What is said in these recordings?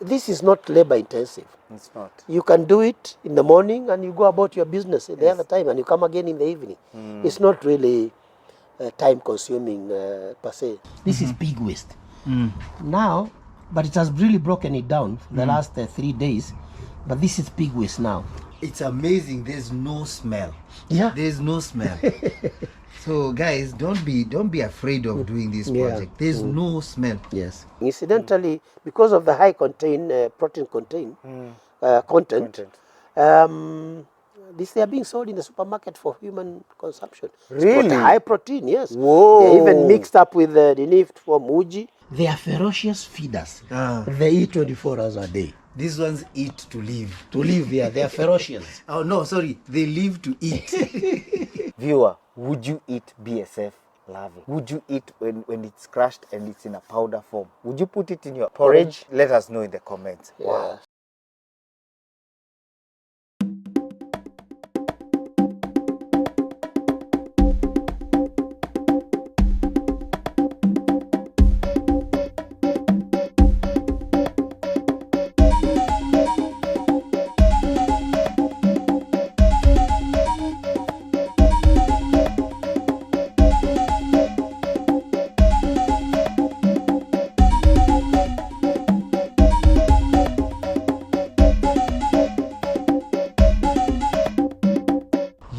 This is not labor intensive. It's not. You can do it in the morning and you go about your business the other time and you come again in the evening. It's not really time consuming per se. This is pig waste. Now, but it has really broken it down for the last 3 days. But this is pig waste now. It's amazing. There's no smell. Yeah. There's no smell. So guys, don't be afraid of doing this project. There's no smell. Yes. Incidentally, because of the high protein content, these are being sold in the supermarket for human consumption. Really? High protein, yes. Whoa. They're even mixed up with the leaf from uji. They are ferocious feeders. They eat 24 hours a day. These ones eat to live. To live, yeah, they are ferocious. Oh no, sorry, they live to eat. Viewer, would you eat BSF larvae? Would you eat when it's crushed and it's in a powder form? Would you put it in your porridge? Let us know in the comments. Yeah. Wow.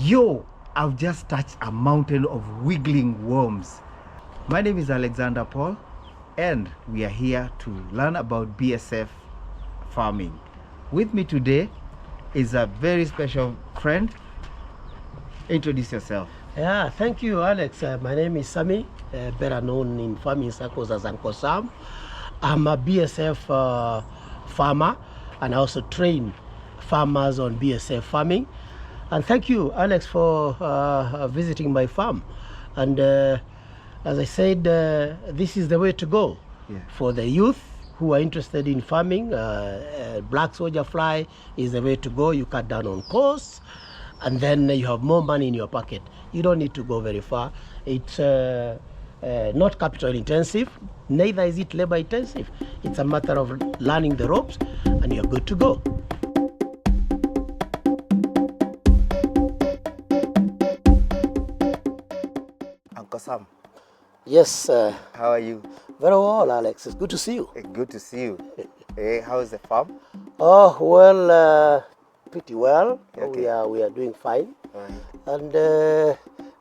Yo, I've just touched a mountain of wiggling worms. My name is Alexander Paul, and we are here to learn about BSF farming. With me today is a very special friend. Introduce yourself. Yeah, thank you, Alex. My name is Sami, better known in farming circles as Uncle Sam. I'm a BSF farmer, and I also train farmers on BSF farming. And thank you, Alex, for visiting my farm. And as I said, this is the way to go for the youth who are interested in farming. Black soldier fly is the way to go. You cut down on costs, and then you have more money in your pocket. You don't need to go very far. It's not capital intensive, neither is it labor intensive. It's a matter of learning the ropes, and you're good to go. Uncle Sam. Yes. How are you? Very well, Alex. It's good to see you. Good to see you. Hey, how is the farm? Oh, well, pretty well. Okay. We are doing fine. Right. And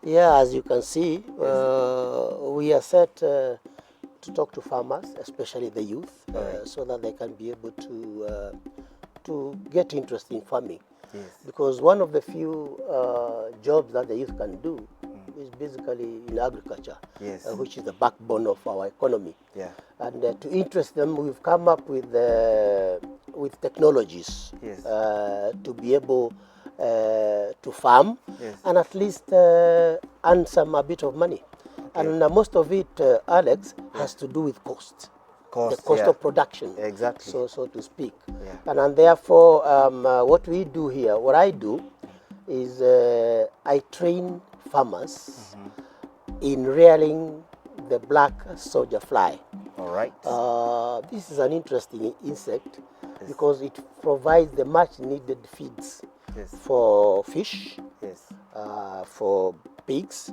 yeah, as you can see, we are set to talk to farmers, especially the youth, so that they can be able to get interested in farming. Yes. Because one of the few jobs that the youth can do is basically in agriculture, which is the backbone of our economy. Yeah. And to interest them, we've come up with technologies to be able to farm and at least earn a bit of money. Okay. And most of it, Alex, has to do with cost. The cost of production, exactly. So to speak. Yeah. And therefore, what we do here, what I do, is I train farmers in rearing the black soldier fly. All right. This is an interesting insect because it provides the much needed feeds for fish, for pigs,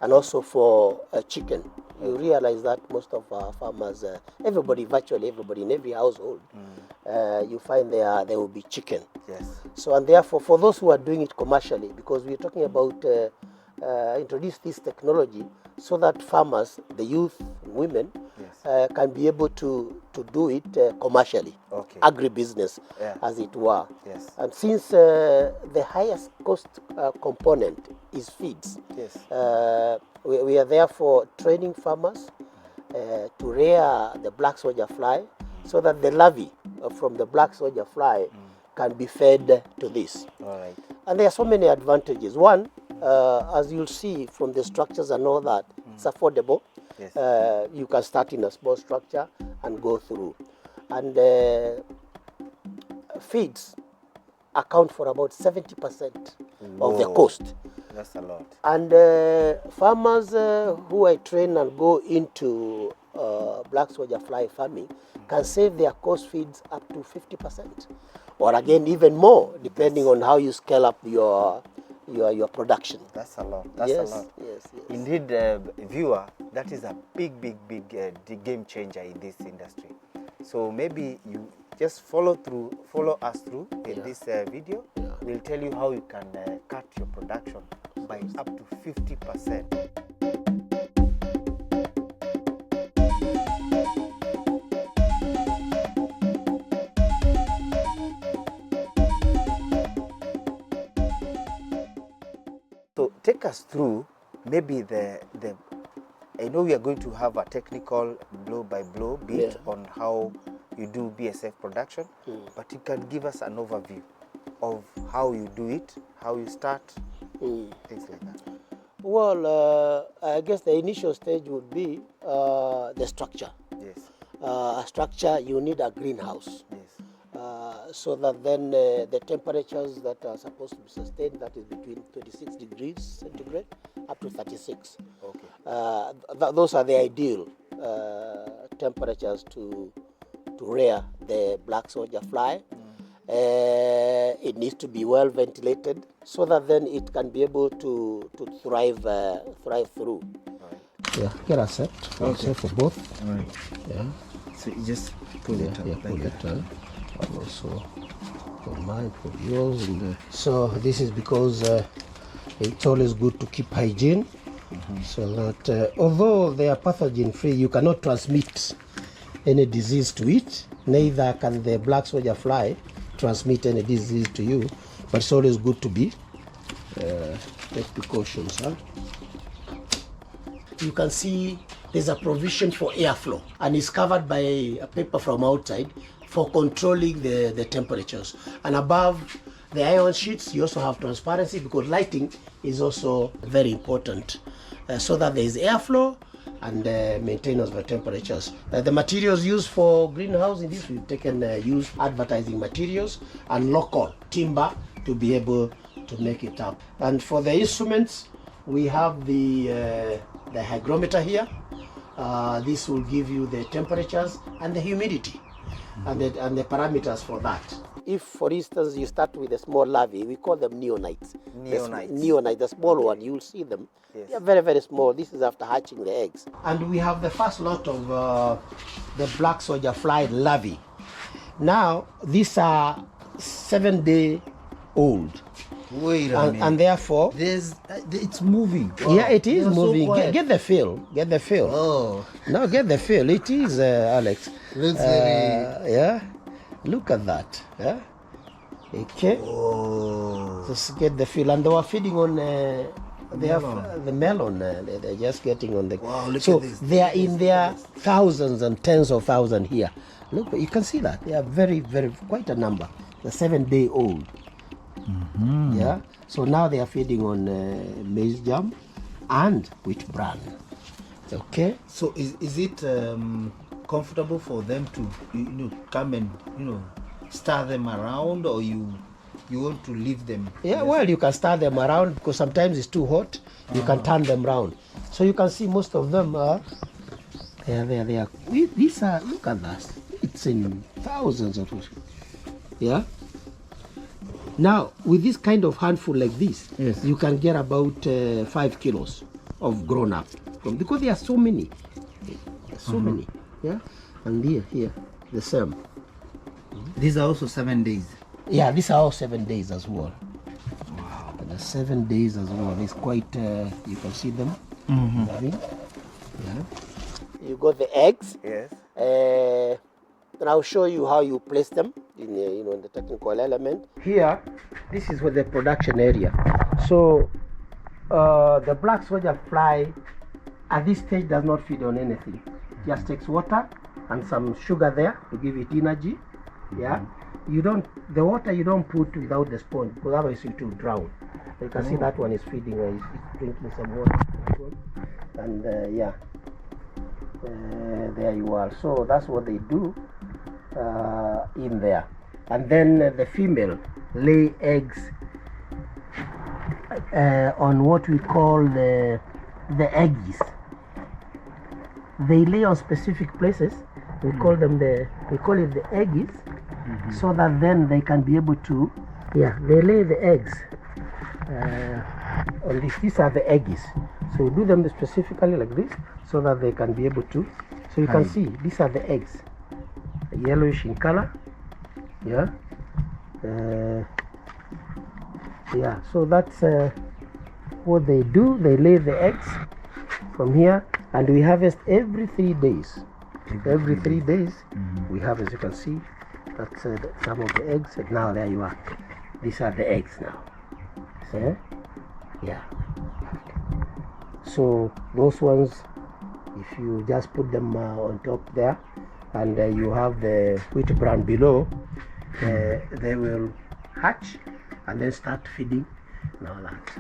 and also for chicken. You realize that most of our farmers, virtually everybody in every household, you find there will be chicken. Yes. So, and therefore, for those who are doing it commercially, because we're talking about introduce this technology so that farmers, the youth, women, can be able to do it commercially, agribusiness, as it were. Yes. And since the highest cost component is feeds, we are therefore training farmers to rear the black soldier fly so that the larvae from the black soldier fly can be fed to this. All right. And there are so many advantages. One, as you'll see from the structures and all that, it's affordable. Yes. You can start in a small structure and go through. And feeds account for about 70% of the cost. That's a lot. And farmers who I train and go into black soldier fly farming can save their cost feeds up to 50%, or again even more, depending on how you scale up your production. That's a lot. That's Yes, a lot. yes, yes. Indeed, viewer, that is a big game changer in this industry. So maybe you just follow us through in this video. We'll tell you how you can cut your production by up to 50%. So take us through maybe I know we are going to have a technical blow-by-blow bit on how you do BSF production, but you can give us an overview of how you do it, how you start, things like that. Well, I guess the initial stage would be the structure. Yes. A structure, you need a greenhouse. Yes. So that then the temperatures that are supposed to be sustained, that is between 26 degrees centigrade up to 36. Okay. Those are the ideal temperatures to rear the black soldier fly. It needs to be well ventilated so that then it can be able to thrive through. Right. Yeah, get a set. Okay. For both. All right. Yeah. So you just pull it up. Pull it up. And also for mine, for yours. So this is because it's always good to keep hygiene, so that although they are pathogen free, you cannot transmit any disease to it. Neither can the black soldier fly transmit any disease to you. But it's always good to be take precautions. You can see there's a provision for airflow, and it's covered by a paper from outside for controlling the temperatures. And above the iron sheets, you also have transparency, because lighting is also very important, so that there is airflow and maintenance of the temperatures. The materials used for greenhouse in this, we've taken used advertising materials and local timber to be able to make it up. And for the instruments, we have the hygrometer here. This will give you the temperatures and the humidity and the parameters for that. If, for instance, you start with a small larvae, we call them neonites. Neonites, the small one, you'll see them. Yes. They are very, very small. This is after hatching the eggs. And we have the first lot of the black soldier fly larvae. Now, these are 7-day old. Wait a minute. And therefore, it's moving. Wow. Yeah, it is moving. So get the feel. Get the feel. Oh. No, get the feel. It is, Alex. Looks very... Yeah. Look at that. Yeah. Okay. Oh. Just get the feel. And they were feeding on the melon. They're just getting on the... Wow, look so at this. They are in their thousands and tens of thousands here. Look, you can see that. They are very, very, quite a number. They're 7-day old. Yeah. So now they are feeding on maize germ and wheat bran. Okay. So is it comfortable for them to come and stir them around, or you want to leave them? Yeah, well, you can stir them around, because sometimes it's too hot. You can turn them around. So you can see most of them are they are. These are, look at that. It's in thousands of. Yeah. Now, with this kind of handful like this, yes, you can get about 5 kilos of grown up, because there are so many. So many. Yeah. And here, the same. These are also 7 days. Yeah, these are all 7 days as well. Wow. And the 7 days as well. It's quite, you can see them. Yeah. You got the eggs. Yes. And I'll show you how you place them in in the technical element. Here, this is where the production area. So the black soldier fly at this stage does not feed on anything. It just takes water and some sugar there to give it energy. Yeah. The water you don't put without the sponge, because otherwise it will drown. You can see that one is feeding, it's drinking some water. And there you are. So that's what they do in there. And then the female lay eggs on what we call the eggies. they lay on specific places. We call it the eggs, so that then they can be able to, they lay the eggs. On this, these are the eggs. So we do them specifically like this, so that they can be able to. So you can see these are the eggs, yellowish in color. So that's what they do. They lay the eggs from here, and we harvest every 3 days. Every 3 days we harvest. You can see that's some of the eggs. And now there you are. These are the eggs now. See? Yeah. So those ones, if you just put them on top there, and you have the wheat bran below, they will hatch and then start feeding and all that.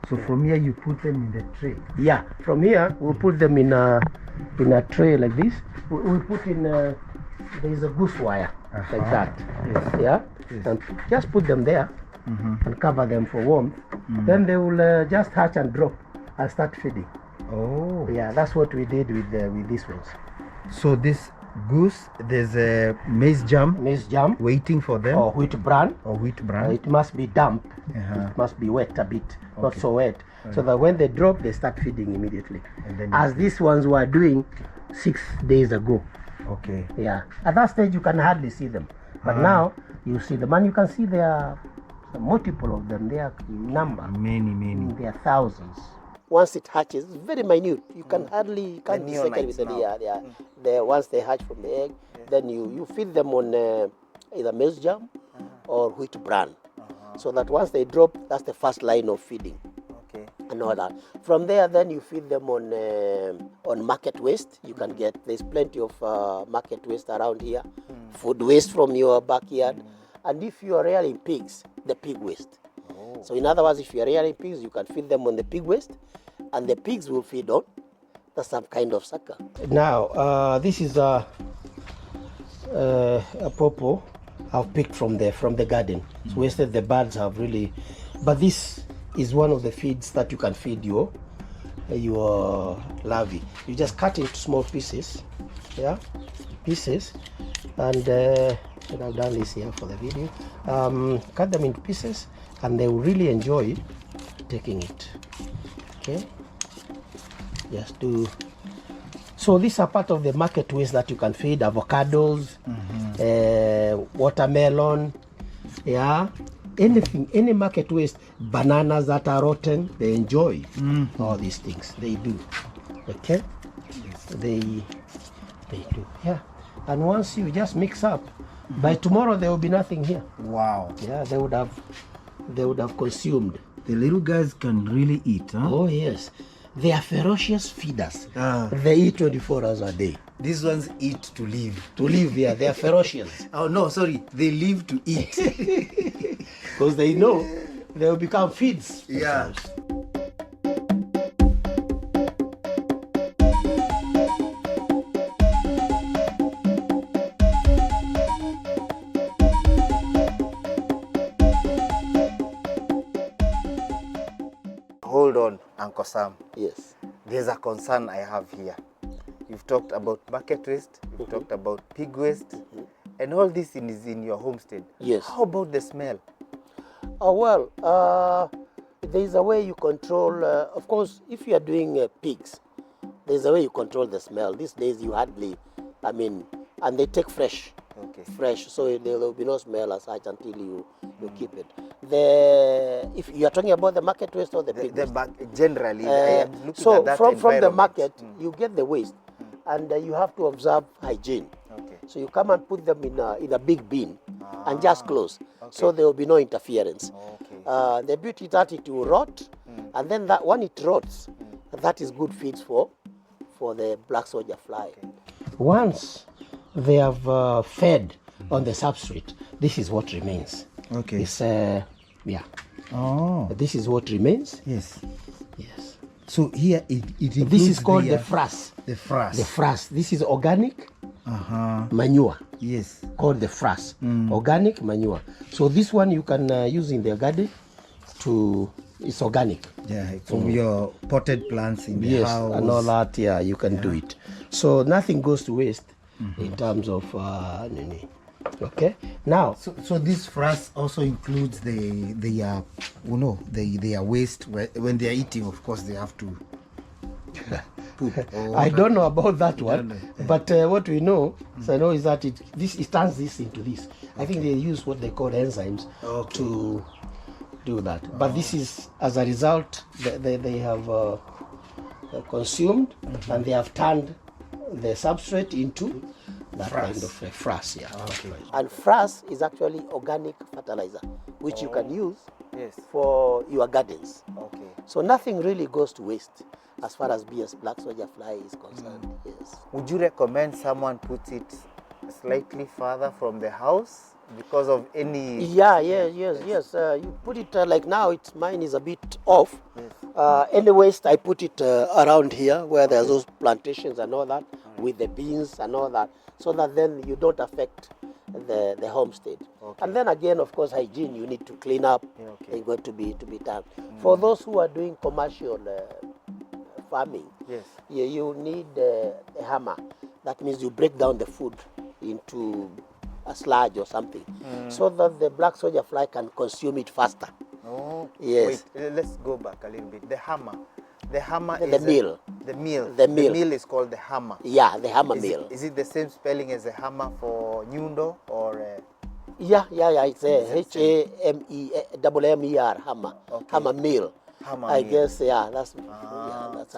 So from here you put them in the tray? Yeah, from here we'll put them in a tray like this. We'll put in there is a goose wire like that. Yes. And just put them there and cover them for warmth. Then they will just hatch and drop and start feeding. Oh. Yeah, that's what we did with these ones. So this goose, there's a maize jam waiting for them, or wheat bran. It must be damp. It must be wet a bit, not so wet, so that when they drop, they start feeding immediately. And then as these ones were doing 6 days ago. Okay. Yeah. At that stage, you can hardly see them, but now you see them, and you can see there are multiple of them. They are number. Many. There are thousands. Once it hatches, it's very minute. You can hardly can't dissect it with the once they hatch from the egg, then you feed them on either maize jam or wheat bran, so that once they drop, that's the first line of feeding. Okay. And all that. From there, then you feed them on market waste. You can get, there's plenty of market waste around here, food waste from your backyard, and if you are rearing pigs, the pig waste. So in other words, if you are rearing pigs, you can feed them on the pig waste, and the pigs will feed on some kind of sucker. Now, this is a pawpaw I've picked from the garden. So wasted, the birds have really, but this is one of the feeds that you can feed your larvae. You just cut into small pieces, and I've done this here for the video. Cut them into pieces, and they will really enjoy taking it. Okay, just do. So these are part of the market waste that you can feed: avocados, watermelon, anything, any market waste, bananas that are rotten. They enjoy all these things. They do. Okay, they do. Yeah, and once you just mix up, by tomorrow there will be nothing here. Wow. Yeah, they would have consumed. The little guys can really eat, huh? Oh yes, they are ferocious feeders. They eat 24 hours a day. These ones eat to live. To live, yeah, they are ferocious. Oh no, sorry, they live to eat. Because they know they will become feeds. Yeah. Hold on, Uncle Sam. Yes. There's a concern I have here. You've talked about market waste, you've talked about pig waste, and all this is in your homestead. Yes. How about the smell? Oh, well, there's a way you control, of course, if you are doing pigs, there's a way you control the smell. These days you hardly, and they take fresh. Okay. Fresh, so there will be no smell as such until you keep it. If you are talking about the market waste or the pig waste? Generally, I am looking so at that from the market, you get the waste, and you have to observe hygiene. Okay. So you come and put them in a big bin and just close, so there will be no interference. Okay. The beauty that it will rot, and then that when it rots, that is good feeds for the black soldier fly. Okay. Once they have fed on the substrate, this is what remains. Okay. It's this is what remains. Yes. Yes. So here it this is called the frass. The frass. The frass. This is organic manure. Yes. Called the frass. Organic manure. So this one you can use in the garden to it's organic. Yeah, from your potted plants in the Yes, house. and all that, yeah, you can do it. So nothing goes to waste in terms of nini. Okay, now So this frass also includes their waste when they are eating. Of course, they have to poop. I don't know about that one, know. but what we know, so I know is that it turns this into this. I think they use what they call enzymes to do that. But this is as a result they have consumed and they have turned the substrate into that kind of frass. Yeah. Okay. And frass is actually organic fertilizer, which you can use for your gardens. Okay. So nothing really goes to waste as far as black soldier fly is concerned. Yes. Would you recommend someone put it slightly further from the house because of any? Yeah, yes. You put it like now. Mine is a bit off. Any waste I put it around here where there's those plantations and all that, with the beans and all that, so that then you don't affect the homestead. And then again, of course, hygiene. You need to clean up. It's going to be done. For those who are doing commercial farming, you need a hammer. That means you break down the food into a sludge or something, so that the black soldier fly can consume it faster. Oh, yes. Wait, let's go back a little bit. The hammer The is mill. The mill. The The mill. mill is called the hammer. Yeah, the hammer mill. Is it the same spelling as the hammer for Nyundo or? Yeah. It's a HAMER hammer. Okay. Hammer mill. Hammer I mill. guess that's So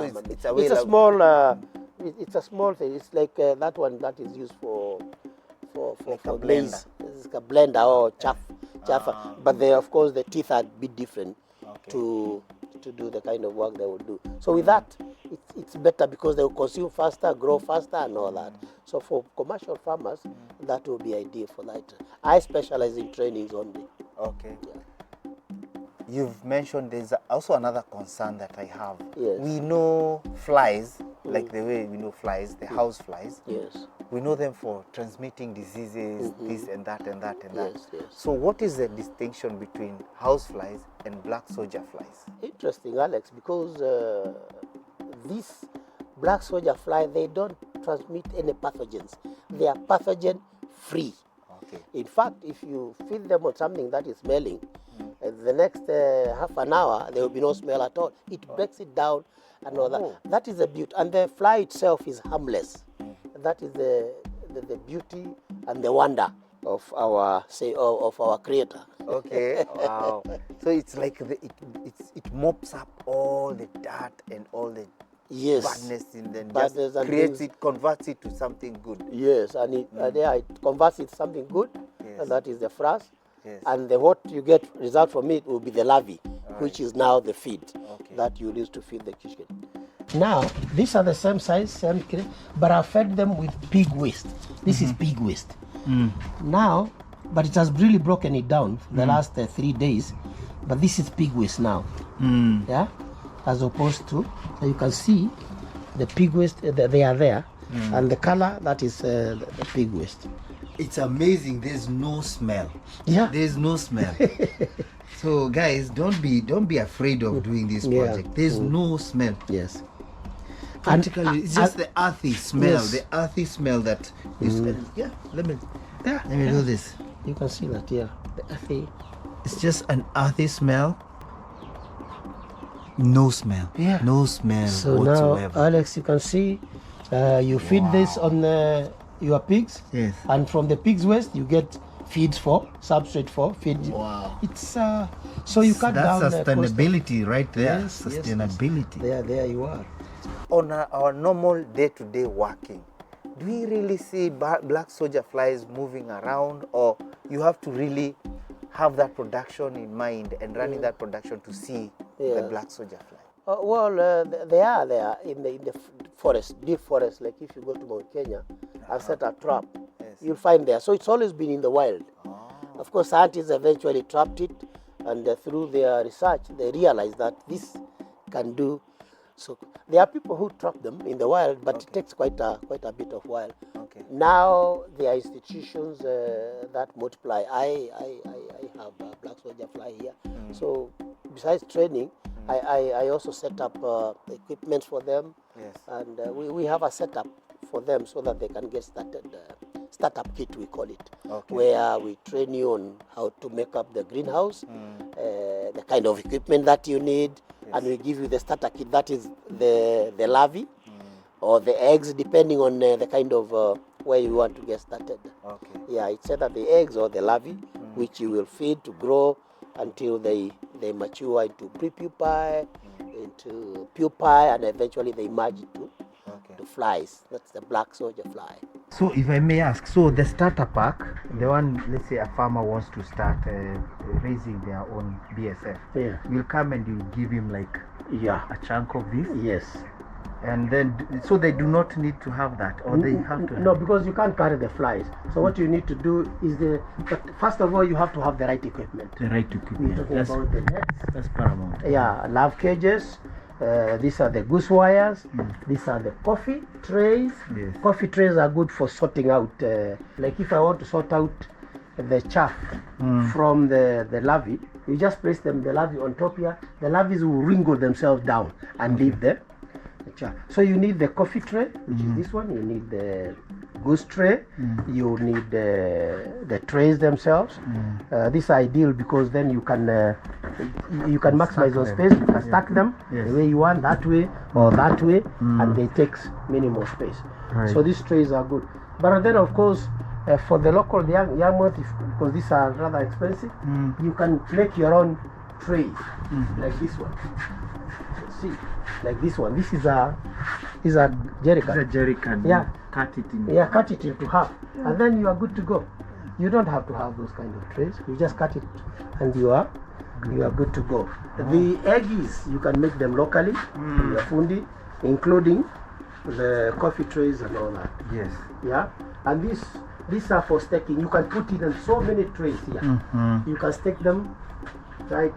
hammer mill. it's a way It's a like- small. It's a small thing. It's like that one that is used for a maize. It's a blender or chaffer. But of course the teeth are a bit different to do the kind of work they will do. So with that, it's better because they will consume faster, grow faster, and all that. So for commercial farmers, that will be ideal for that. I specialize in trainings only. Okay. Yeah. You've mentioned there's also another concern that I have. Yes. We know flies, like the way we know flies, the house flies. Yes. We know them for transmitting diseases, this and that and that and that. Yes. So what is the distinction between house flies and black soldier flies? Interesting, Alex, because these black soldier fly, they don't transmit any pathogens. They are pathogen free. Okay. In fact, if you feed them on something that is smelling, the next half an hour, there will be no smell at all. It breaks it down and all that. That is the beauty. And the fly itself is harmless. That is the beauty and the wonder of our creator. Okay. Wow. So it's like it mops up all the dirt and all the badness in them, just creates it, converts it to something good. Yes, and it converts it to something good, and that is the frass. Yes. And what you get result from it will be the larvae, which is now the feed that you use to feed the chicken. Now, these are the same size, but I fed them with pig waste. This is pig waste. Now, but it has really broken it down for the last 3 days, but this is pig waste now. Yeah, as opposed to, so you can see the pig waste, they are there, and the color, that is the pig waste. It's amazing. There's no smell. Yeah. There's no smell. So guys, don't be afraid of doing this project. There's no smell. Yes. Practically, it's just the earthy smell. Yes. The earthy smell that you smell. Yeah. Let me do this. You can see that here. The earthy. It's just an earthy smell. No smell. Yeah. No smell So whatsoever. now, Alex, you can see you feed this on your pigs. Yes. And from the pigs waste, you get feeds for, substrate for, feed. Wow. It's so you cut down That's the cost of- sustainability right there. Yes, yes, yes. Sustainability. There you are. On our normal day-to-day working, do we really see black soldier flies moving around, or you have to really have that production in mind and running that production to see the black soldier fly? They are there in the forest, deep forest. Like if you go to Mount Kenya, I've set a trap. Yes. You'll find there. So it's always been in the wild. Of course, scientists eventually trapped it, and through their research, they realized that this can do. So there are people who trap them in the wild, but it takes quite a bit of while. Okay. Now there are institutions that multiply. I have a black soldier fly here. So besides training, I also set up equipment for them. Yes. And we have a setup for them so that they can get started. Startup kit, we call it, where we train you on how to make up the greenhouse, the kind of equipment that you need, and we give you the starter kit, that is the larvae or the eggs, depending on the kind of where you want to get started. Okay. Yeah, it's either the eggs or the larvae, which you will feed to grow until they mature into pre-pupae, into pupae, and eventually they merge to flies. That's the black soldier fly. So if I may ask, so the starter pack, the one, let's say a farmer wants to start raising their own BSF, you'll come and you give him like a chunk of this? Yes. And then, so they do not need to have that, or they have to? No, because you can't carry the flies. So what you need to do is but first of all, you have to have the right equipment. The right equipment. We're talking about the nets. That's paramount. Yeah, love cages. These are the goose wires. These are the coffee trays. Yes. Coffee trays are good for sorting out. Like if I want to sort out the chaff from the larvae, you just place them, the larvae on top here. The larvae will wrinkle themselves down and leave the chaff. So you need the coffee tray, which is this one. You need the goose tray. You need the trays themselves. This is ideal because then you can maximize your space. You can stack them the way you want, that way or that way, and they take minimal space. Right. So these trays are good. But then, of course, for the local young ones, because these are rather expensive, you can make your own trays, like this one. See, like this one. This is a jerry can. It's a jerry can. Yeah. Cut it in. Yeah, cut it into half, and then you are good to go. You don't have to have those kind of trays. You just cut it, and you are good to go. The eggies, you can make them locally in your fundi, including the coffee trays and all that. Yes. Yeah, and these are for staking. You can put it in so many trays here. You can stake them right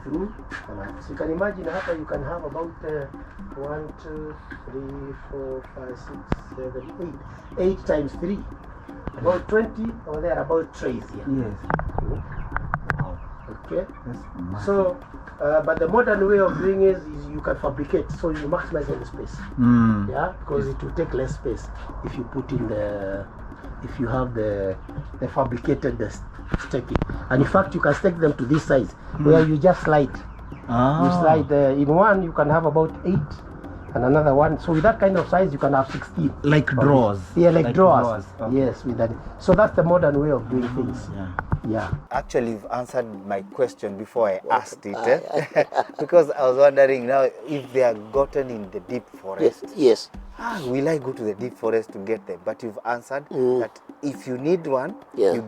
through. So you can imagine after you can have about 1, 2, 3, 4, 5, 6, 7, 8. 8 times 3. About 20 or there about trays here. Yes. Wow. Okay. That's so, but the modern way of doing it is you can fabricate, so you maximize the space. Yeah, because it will take less space if you put in if you have the fabricated staking. And in fact, you can stake them to this size where you just slide. You slide in one, you can have about 8, and another one. So with that kind of size, you can have 16. Like drawers. Yeah, like drawers. Okay. Yes, with that. So that's the modern way of doing things. Yeah. Actually, you've answered my question before I asked it. Because I was wondering now if they are gotten in the deep forest. Yes. Will I go to the deep forest to get them? But you've answered that if you need one, you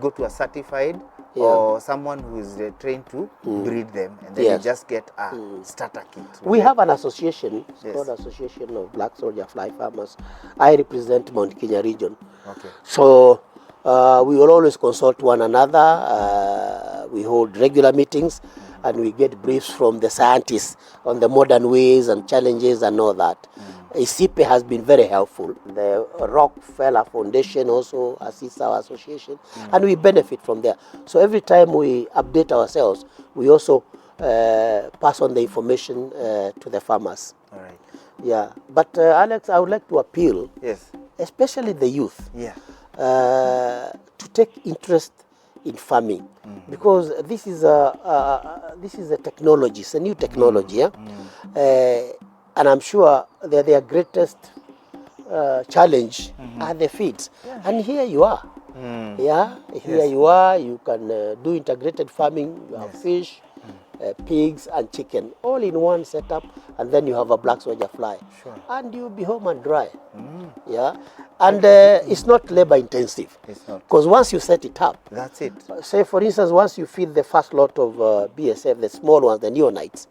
go to a certified or someone who is trained to breed them, and then you just get a starter kit. We have an association, it's called Association of Black Soldier Fly Farmers. I represent Mount Kenya region. Okay. So we will always consult one another. We hold regular meetings, and we get briefs from the scientists on the modern ways and challenges and all that. ICIPE has been very helpful. The Rockefeller Foundation also assists our association, and we benefit from there. So every time we update ourselves, we also pass on the information to the farmers. All right. Yeah, but Alex, I would like to appeal, especially the youth, to take interest in farming, because this is a technology. It's a new technology, and I'm sure that their greatest challenge are the feeds. And here you are. Here you are. You can do integrated farming. You have fish, pigs, and chicken, all in one setup, and then you have a black soldier fly, and you'll be home and dry. And it's not labor intensive. It's not, because once you set it up, that's it. Say for instance, once you feed the first lot of BSF, the small ones, the neonites,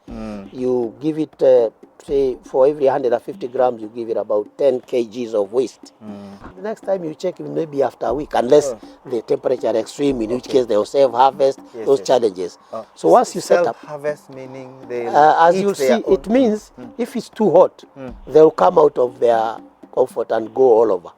you give it say for every 150 grams, you give it about 10 kgs of waste. The next time you check, maybe after a week, unless the temperature extreme, in which case they will self-harvest, those challenges. So once you set up... Self-harvest meaning as you'll see, it means if it's too hot, they'll come out of their comfort and go all over.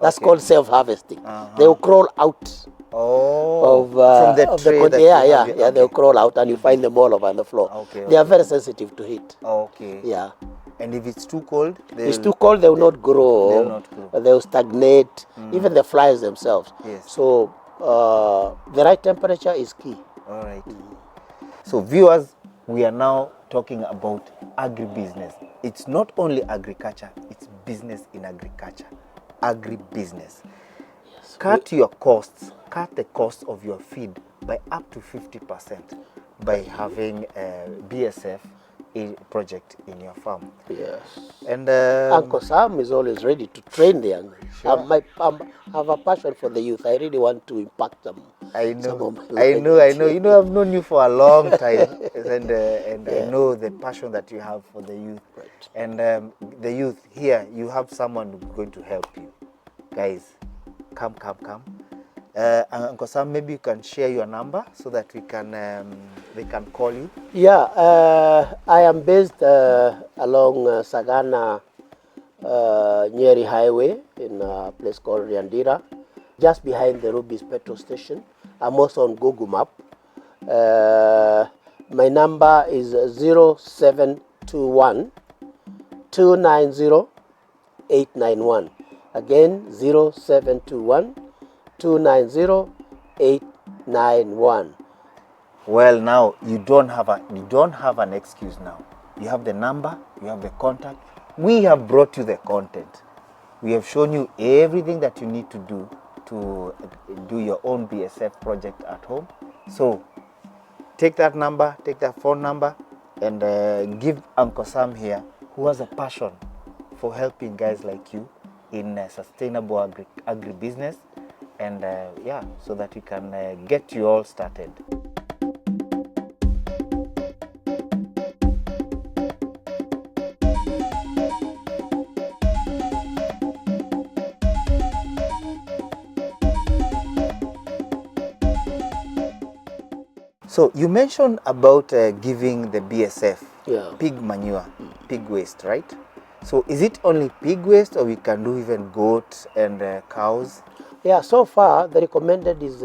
That's called self-harvesting. They will crawl out Oh, of from the tray that you yeah, have yeah, they'll crawl out and you find them all over on the floor. Okay, They are very sensitive to heat. Okay. Yeah. And if it's too cold, It's too cold, they will not grow. They'll not grow. They will stagnate. Even the flies themselves. Yes. So the right temperature is key. All right. So viewers, we are now talking about agribusiness. It's not only agriculture, it's business in agriculture. Agribusiness. Yes. Cut your costs, cut the cost of your feed by up to 50% by having a BSF project in your farm. Yes. And Uncle Sam is always ready to train the young. Sure. I have a passion for the youth. I really want to impact them. I know. You know, I've known you for a long time, and I know the passion that you have for the youth. Right. And the youth here, you have someone who's going to help you, guys. Come. Uncle Sam, maybe you can share your number so that we can they can call you. Yeah, I am based along Sagana Nyeri Highway in a place called Riandira, just behind the Rubis petrol station. I'm also on Google Map. My number is 0721 290 891. Again, 0721 290 891. Well, now you don't have an excuse now. You have the number, you have the contact. We have brought you the content. We have shown you everything that you need to do your own BSF project at home. So take that number, take that phone number, and give Uncle Sam here, who has a passion for helping guys like you in sustainable agribusiness, and yeah, so that we can get you all started. So you mentioned about giving the BSF pig manure, pig waste, right? So is it only pig waste, or we can do even goat and cows? Yeah, so far the recommended is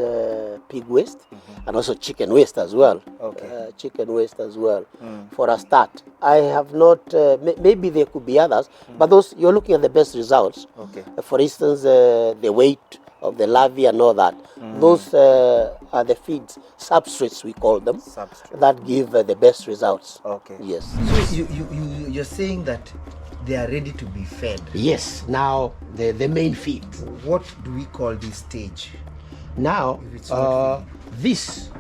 pig waste and also chicken waste as well. Okay. Chicken waste as well for a start. I have not, maybe there could be others, but those, you're looking at the best results. Okay. For instance, the weight of the larvae and all that. Those are the feeds, substrates we call them, that give the best results. Okay. Yes. So you're saying that they are ready to be fed? Yes, now the main feed. What do we call this stage? Now, this,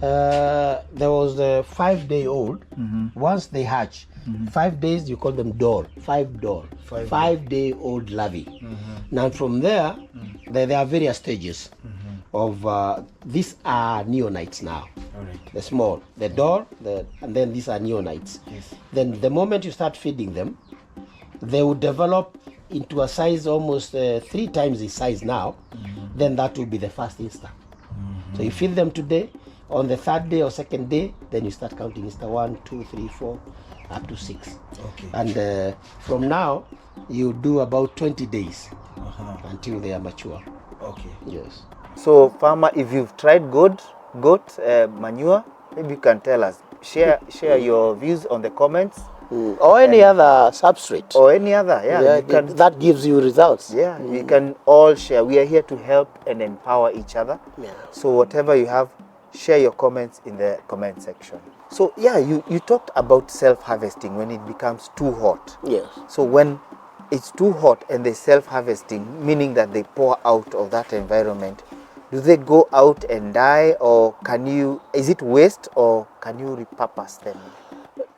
there was a 5-day-old. Once they hatch, 5 days, you call them doll, 5-day-old larvae. Now from there, there are various stages of, these are neonates now. All right. The small, the doll, and then these are neonates. Yes. Then the moment you start feeding them, they will develop into a size almost 3 times the size now. Then that will be the first instar. So you feed them today, on the 3rd day or 2nd day, then you start counting instar 1, 2, 3, 4, up to 6. Okay. And from now, you do about 20 days until they are mature. Okay. Yes. So farmer, if you've tried goat manure, maybe you can tell us. Share your views on the comments. Or any other substrate. Or any other, that gives you results. Yeah, we can all share. We are here to help and empower each other. Yeah. So whatever you have, share your comments in the comment section. So yeah, you talked about self-harvesting when it becomes too hot. Yes. So when it's too hot and they self-harvesting, meaning that they pour out of that environment, do they go out and die, or is it waste, or can you repurpose them?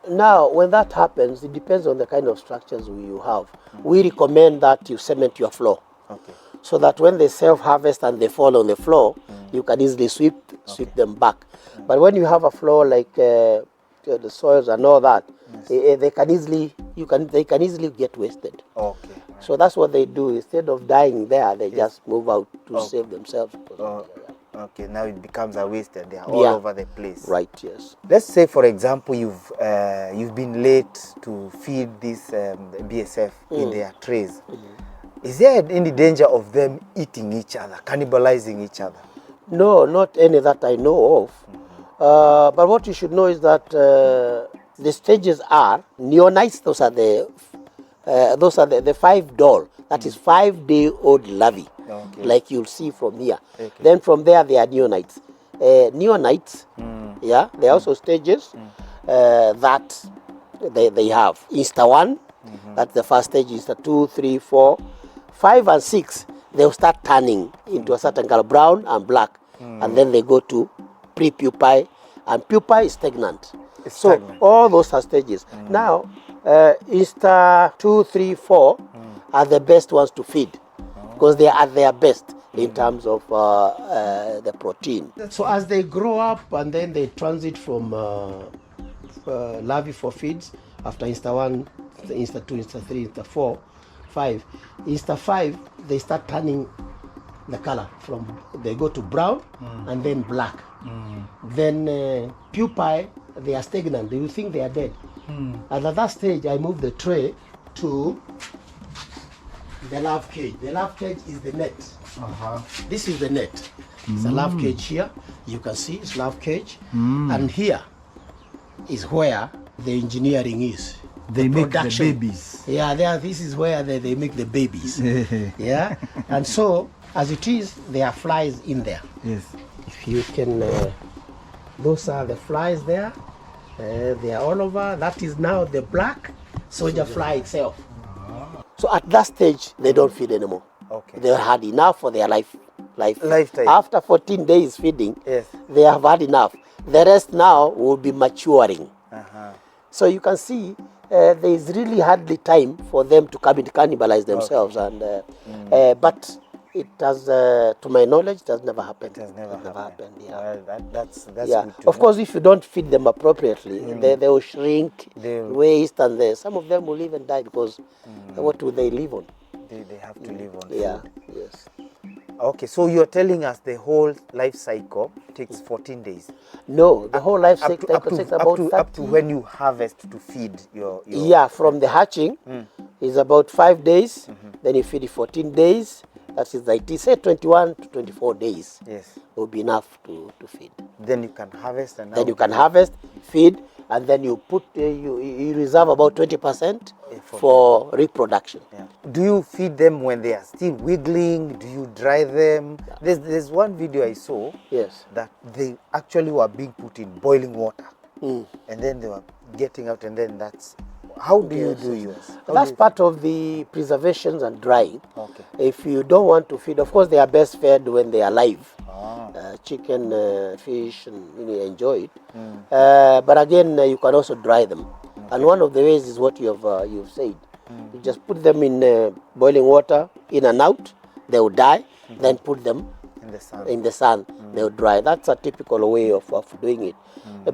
Now, when that happens, it depends on the kind of structures you have. We recommend that you cement your floor. Okay. So that when they self-harvest and they fall on the floor, you can easily sweep them back. But when you have a floor like the soils and all that, they can easily get wasted. Okay. So that's what they do. Instead of dying there, they just move out to save themselves. Okay, now it becomes a waste and they are all over the place. Right, yes. Let's say, for example, you've been late to feed this BSF in their trays. Is there any danger of them eating each other, cannibalizing each other? No, not any that I know of. But what you should know is that the stages are neonates. Those are the 5 doll. That is 5-day-old larvae, like you'll see from here. Then from there, they are neonates. Neonates, yeah, there are also stages that they have. Insta 1, that's the first stage. Insta 2, 3, 4, 5, and 6. They'll start turning into a certain color, brown and black, and then they go to pre-pupae, and pupae is stagnant. So all those are stages. Now, Insta 2, 3, 4 are the best ones to feed because they are at their best in terms of the protein. So as they grow up and then they transit from larvae for feeds after Insta 1, Insta 2, Insta 3, Insta 4, 5. Insta 5, they start turning the color they go to brown and then black. Then pupae, they are stagnant. You think they are dead. And at that stage, I move the tray to the larve cage. The larve cage is the net. This is the net. It's a larve cage here. You can see it's larve cage. And here is where the engineering is. They make the babies. Yeah, this is where they make the babies. Yeah, and so as it is, there are flies in there. Yes. If you can, those are the flies there. They are all over. That is now the black soldier fly itself. So at that stage, they don't feed anymore. Okay. They had enough for their lifetime. Lifetime. After 14 days feeding, Yes. they have had enough. The rest now will be maturing. So you can see there is really hardly time for them to come and cannibalize themselves. And but it has, to my knowledge, it has never happened. It has never happened. Yeah. Well, that's Yeah. good to Of know. course, if you don't feed them appropriately, they will shrink, waste, and some of them will even die because what will they live on? They have to live on Yeah. food. Yes. Okay, so you're telling us the whole life cycle takes 14 days. No, the whole life cycle takes about 30. Up to when you harvest to feed your Yeah, from the hatching is about 5 days. Then you feed it 14 days. That is like, say 21 to 24 days. Yes. Will be enough to feed. Then you can harvest and Then you can harvest, feed, and then you put you reserve about 20% for reproduction. Yeah. Do you feed them when they are still wiggling? Do you dry them? There's one video I saw. Yes. That they actually were being put in boiling water, and then they were getting out, and then that's how do you do yours? That's part of the preservations and drying. Okay. If you don't want to feed, of course, they are best fed when they are alive. Chicken, fish, and you enjoy it. But again, you can also dry them. And one of the ways is what you've said. You just put them in boiling water, in and out. They will die. Then put them in the sun. They will dry. That's a typical way of doing it.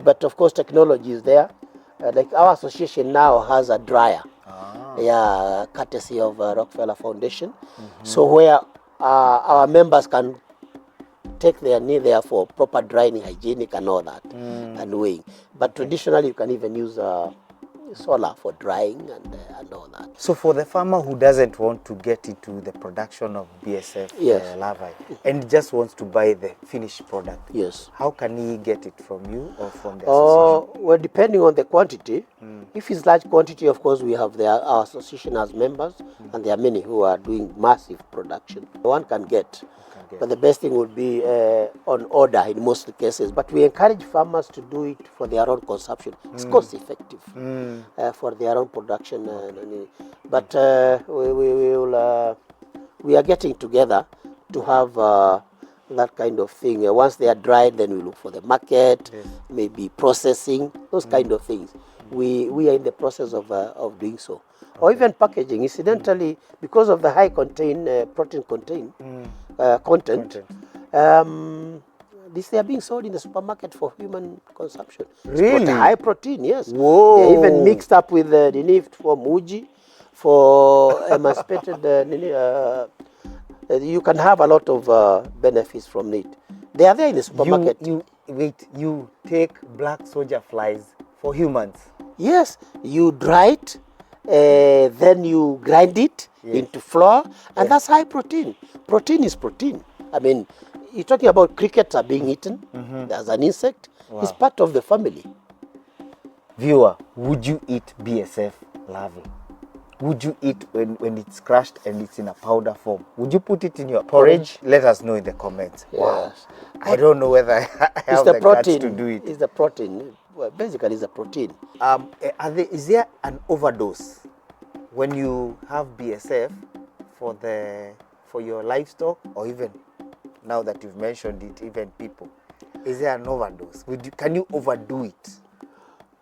But of course, technology is there. Like our association now has a dryer. Yeah, courtesy of Rockefeller Foundation. So where our members can take their knee there for proper drying, hygienic and all that, and weighing. But traditionally, you can even use solar for drying and all that. So for the farmer who doesn't want to get into the production of BSF larvae and just wants to buy the finished product, yes, how can he get it from you or from the association? Well, depending on the quantity. If it's large quantity, of course, we have our association as members, and there are many who are doing massive production. One can get. But the best thing would be on order in most cases. But we encourage farmers to do it for their own consumption. It's cost effective for their own production. But we are getting together to have that kind of thing. Once they are dried, then we look for the market, maybe processing, those kind of things. We are in the process of doing so. Or even packaging. Incidentally, because of the high protein content, they are being sold in the supermarket for human consumption. Really? High protein, yes. Whoa. They're even mixed up with the NIFT for Muji, for emancipated. You can have a lot of benefits from it. They are there in the supermarket. You take black soldier flies for humans? Yes, you dry it, then you grind it into flour, and that's high protein. Protein is protein. I mean, you're talking about crickets are being eaten as an insect. Wow. It's part of the family. Viewer, would you eat BSF larvae? Would you eat when it's crushed and it's in a powder form? Would you put it in your porridge? Let us know in the comments. Yes. Wow. I don't know whether I have the guts to do it. It's the protein. Well, basically, it's a protein. Is there an overdose when you have BSF for your livestock, or even now that you've mentioned it, even people? Is there an overdose? Can you overdo it?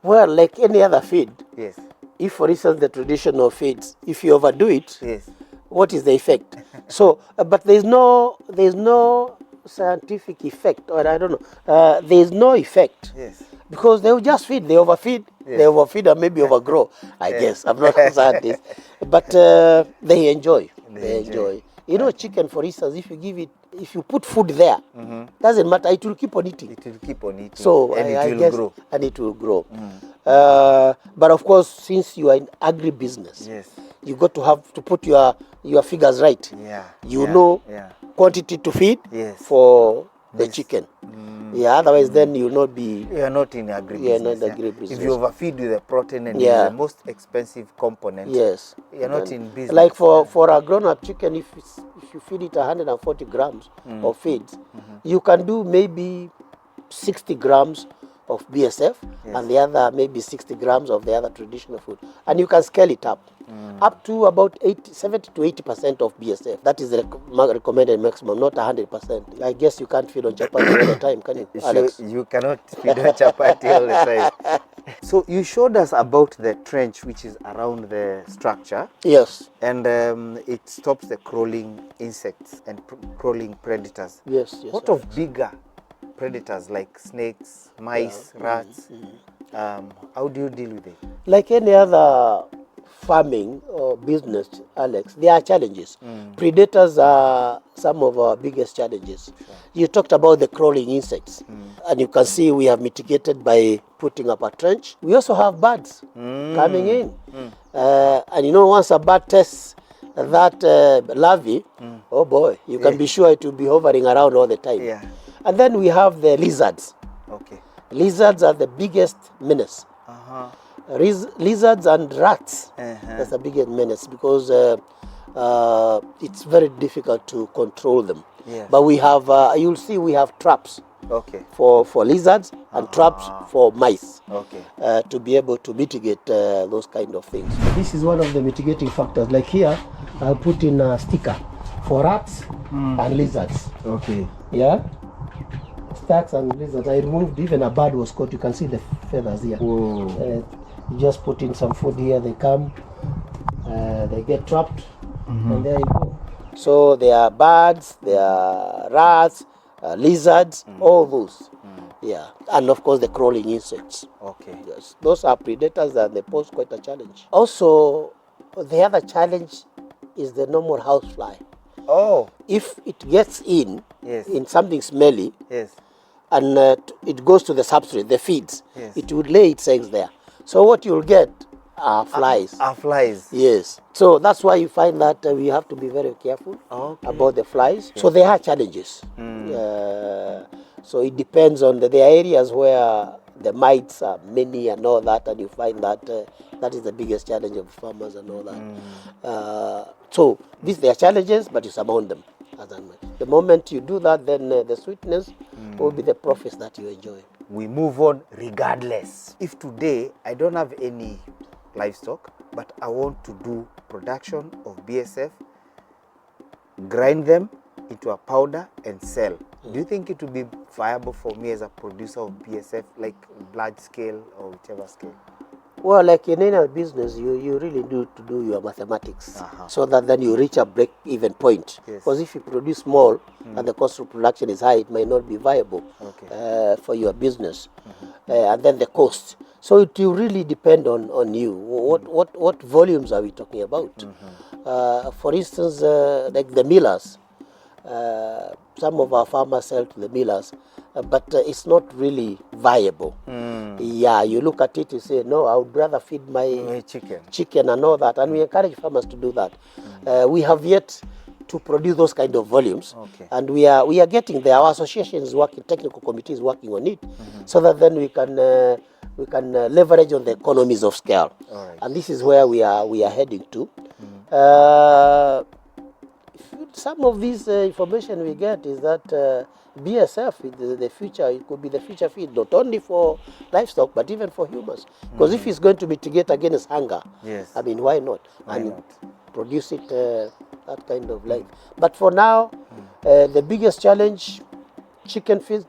Well, like any other feed, Yes. if, for instance, the traditional feeds, if you overdo it, Yes. what is the effect? So, but there's no scientific effect, or I don't know. There's no effect. Yes. Because they will just feed, they overfeed, Yes. they overfeed and maybe overgrow, I guess. I'm not a scientist. But they enjoy. They enjoy. You know, chicken, for instance, if you put food there, doesn't matter, it will keep on eating. It will keep on eating. So and I it will guess, grow. And it will grow. But of course, since you are in agribusiness, Yes. you got to have to put your figures right. Yeah. You know quantity to feed for the chicken. Yeah, otherwise then you'll not be... You are not in agribusiness. You are not agribusiness. If you overfeed with the protein and the most expensive component, yes, you're not in business. Like for a grown-up chicken, if you feed it 140 grams of feeds, you can do maybe 60 grams of BSF and the other maybe 60 grams of the other traditional food. And you can scale it up to about 70 to 80% of BSF. That is the recommended maximum, not 100%. I guess you can't feed on chapati all the time, can you, Alex? You cannot feed on chapati all the time. So you showed us about the trench which is around the structure. Yes. And it stops the crawling insects and crawling predators. Yes. What of bigger predators like snakes, mice, rats? How do you deal with it? Like any other farming or business, Alex, there are challenges. Predators are some of our biggest challenges. Sure. You talked about the crawling insects, and you can see we have mitigated by putting up a trench. We also have birds coming in. And you know, once a bird tests that larvae, oh boy, you can be sure it will be hovering around all the time. Yeah. And then we have the lizards. Okay. Lizards are the biggest menace. Lizards and rats, that's the biggest menace because it's very difficult to control them. Yes. But we have, you'll see we have traps for lizards and traps for mice to be able to mitigate those kind of things. This is one of the mitigating factors. Like here, I'll put in a sticker for rats and lizards. Okay. Yeah. Stacks and lizards. I removed, even a bird was caught. You can see the feathers here. You just put in some food here, they come, they get trapped, and there you go. So there are birds, there are rats, lizards, all those. Yeah, and of course the crawling insects. Okay. Yes, those are predators and they pose quite a challenge. Also, the other challenge is the normal housefly. Oh. If it gets in something smelly, and it goes to the substrate, the feeds, it would lay its eggs there. So what you'll get are flies. Are flies. Yes. So that's why you find that we have to be very careful about the flies. So there are challenges. So it depends on there are areas where the mites are many and all that, and you find that that is the biggest challenge of farmers and all that. So there are challenges, but you surmount them. The moment you do that, then the sweetness will be the profits that you enjoy. We move on regardless. If today I don't have any livestock, but I want to do production of BSF, grind them into a powder and sell, do you think it would be viable for me as a producer of BSF, like large scale or whichever scale? Well, like in any business, you really need to do your mathematics so that then you reach a break-even point. Because if you produce small and the cost of production is high, it might not be viable for your business. And then the cost. So it will really depend on you. What volumes are we talking about? For instance, like the millers. Some of our farmers sell to the millers, but it's not really viable. Yeah, you look at it, you say, no, I would rather feed my chicken and all that. And we encourage farmers to do that. We have yet to produce those kind of volumes. Okay. And we are getting there. Our association is working, technical committee is working on it, so that then we can leverage on the economies of scale. All right. And this is where we are heading to. Some of this information we get is that BSF is the future. It could be the future feed, not only for livestock but even for humans. Because if it's going to mitigate against hunger, Yes. I mean, why not? Why and not? produce it that kind of life. But for now, the biggest challenge: chicken feed,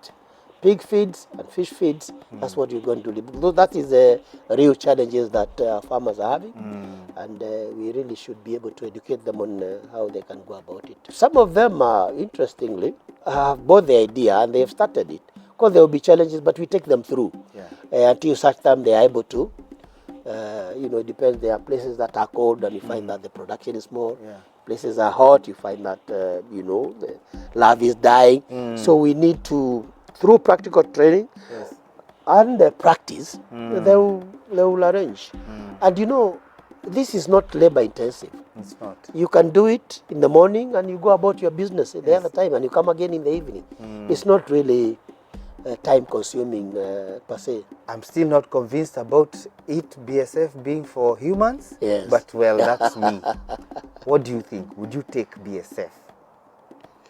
pig feeds, and fish feeds. That's what you're going to do. Because that is the real challenges that farmers are having. And we really should be able to educate them on how they can go about it. Some of them, interestingly, have bought the idea and they have started it. Of course, there will be challenges, but we take them through until such time they are able to. It depends. There are places that are cold and you find that the production is more. Places are hot, you find that, the larvae is dying. So we need to, through practical training and practice, they will arrange. And this is not labor intensive. It's not. You can do it in the morning and you go about your business the other time and you come again in the evening. It's not really time consuming per se. I'm still not convinced about it, BSF being for humans. Yes. But well, that's me. What do you think? Would you take BSF?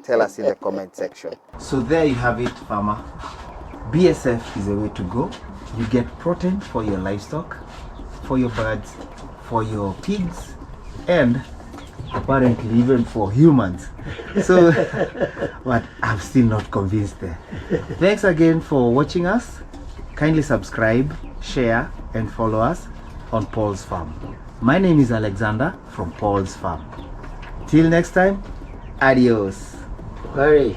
Tell us in the comment section. So there you have it, farmer. BSF is a way to go. You get protein for your livestock, for your birds, for your pigs, and apparently even for humans. So, but I'm still not convinced there. Thanks again for watching us. Kindly subscribe, share, and follow us on Paul's Farm. My name is Alexander from Paul's Farm. Till next time, adios. Hurry.